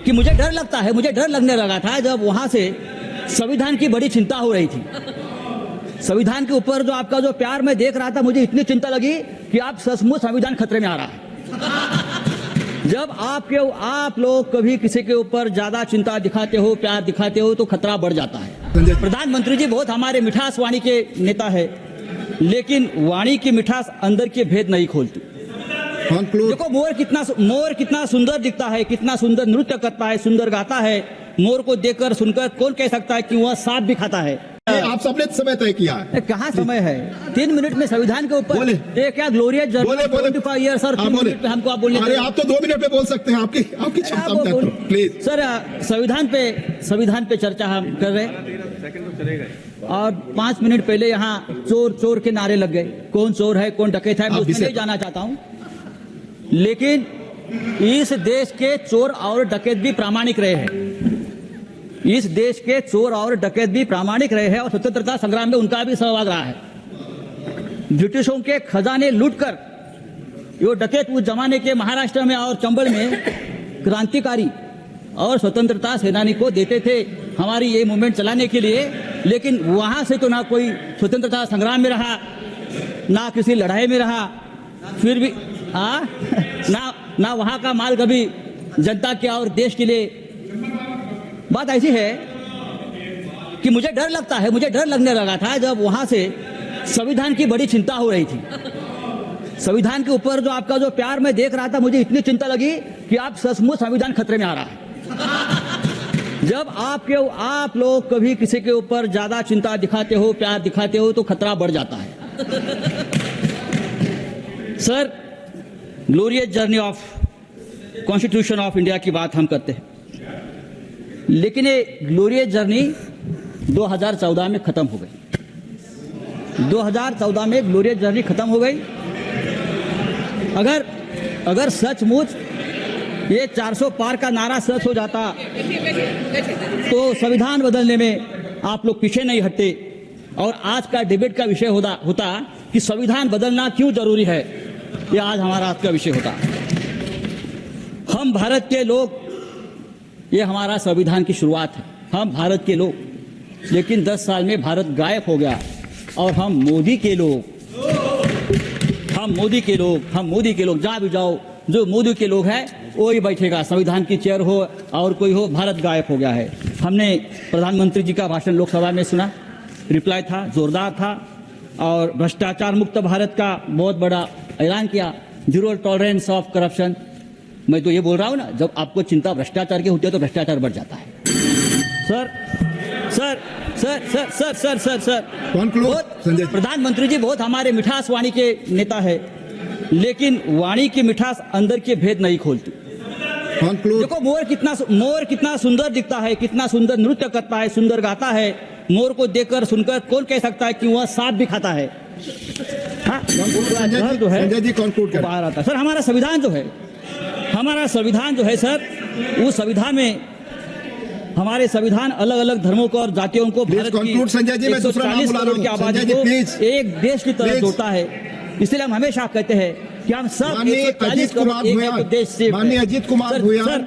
कि मुझे डर लगता है, मुझे डर लगने लगा था जब वहां से संविधान की बड़ी चिंता हो रही थी। संविधान के ऊपर जो आपका जो प्यार मैं देख रहा था, मुझे इतनी चिंता लगी कि आप सचमुच संविधान खतरे में आ रहा है। जब आप लोग कभी किसी के ऊपर ज्यादा चिंता दिखाते हो, प्यार दिखाते हो, तो खतरा बढ़ जाता है। प्रधानमंत्री जी बहुत हमारे मिठास वाणी के नेता है, लेकिन वाणी की मिठास अंदर के भेद नहीं खोलती। देखो मोर कितना सुंदर दिखता है, कितना सुंदर नृत्य करता है, सुंदर गाता है। मोर को देखकर सुनकर कौन कह सकता है कि वह सांप भी खाता है? आप सबने समय तय किया है। कहाँ समय है? 3 मिनट में संविधान के ऊपर ये क्या glorious journey 25 year sir, 3 minute पे हमको आप बोलने। अरे आप तो 2 मिनट में बोल सकते हैं, आपकी क्षमता प्लीज सर। संविधान पे चर्चा हम कर रहे हैं और 5 मिनट पहले यहाँ चोर के नारे लग गए। कौन चोर है, कौन डकैत है, मैं उसमें नहीं जाना चाहता हूँ, लेकिन इस देश के चोर और डकैत भी प्रामाणिक रहे हैं। इस देश के चोर और डकैत भी प्रामाणिक रहे हैं और स्वतंत्रता संग्राम में उनका भी सहभाग रहा है। ब्रिटिशों के खजाने लूटकर ये डकैत उस जमाने के महाराष्ट्र में और चंबल में क्रांतिकारी और स्वतंत्रता सेनानी को देते थे हमारी ये मूवमेंट चलाने के लिए, लेकिन वहां से तो ना कोई स्वतंत्रता संग्राम में रहा, ना किसी लड़ाई में रहा, फिर भी ना वहां का माल कभी जनता के और देश के लिए। बात ऐसी है कि मुझे डर लगता है, मुझे डर लगने लगा था जब वहां से संविधान की बड़ी चिंता हो रही थी। संविधान के ऊपर जो आपका जो प्यार मैं देख रहा था, मुझे इतनी चिंता लगी कि आप सचमुच संविधान खतरे में आ रहा है। जब आप लोग कभी किसी के ऊपर ज्यादा चिंता दिखाते हो, प्यार दिखाते हो, तो खतरा बढ़ जाता है। Sir, glorious journey of constitution of India की बात हम करते हैं, लेकिन ये ग्लोरियस जर्नी 2014 में खत्म हो गई। 2014 में ग्लोरियस जर्नी खत्म हो गई। अगर सचमुच ये 400 पार का नारा सच हो जाता तो संविधान बदलने में आप लोग पीछे नहीं हटते और आज का डिबेट का विषय होता कि संविधान बदलना क्यों जरूरी है। ये आज हमारा आज का विषय होता। हम भारत के लोग, ये हमारा संविधान की शुरुआत है, हम भारत के लोग, लेकिन 10 साल में भारत गायब हो गया और हम मोदी के लोग जहां भी जाओ, जो मोदी के लोग हैं वही बैठेगा, संविधान की चेयर हो और कोई हो, भारत गायब हो गया है। हमने प्रधानमंत्री जी का भाषण लोकसभा में सुना, रिप्लाई था, जोरदार था और भ्रष्टाचार मुक्त भारत का बहुत बड़ा ऐलान किया, 0 टॉलरेंस ऑफ करप्शन। मैं तो ये बोल रहा हूं ना, जब आपको चिंता भ्रष्टाचार की होती है तो भ्रष्टाचार बढ़ जाता है। सर, प्रधानमंत्री जी बहुत हमारे मिठास वाणी के नेता है, लेकिन वाणी की मिठास अंदर के भेद नहीं खोलती। देखो मोर कितना सुंदर दिखता है, कितना सुंदर नृत्य करता है, सुंदर गाता है। मोर को देखकर सुनकर कौन कह सकता है कि वह सांप भी खाता है? जो है बाहर आता। सर, हमारा संविधान जो है सर, उस संविधान में हमारे संविधान अलग अलग धर्मों को और जातियों को, भारत की 140 करोड़ की आबादी को एक देश की तरह जोड़ता है। इसलिए हम हमेशा कहते हैं कि हम सब 140 करोड़ एक देश से। माननीय अजीत कुमार भूया।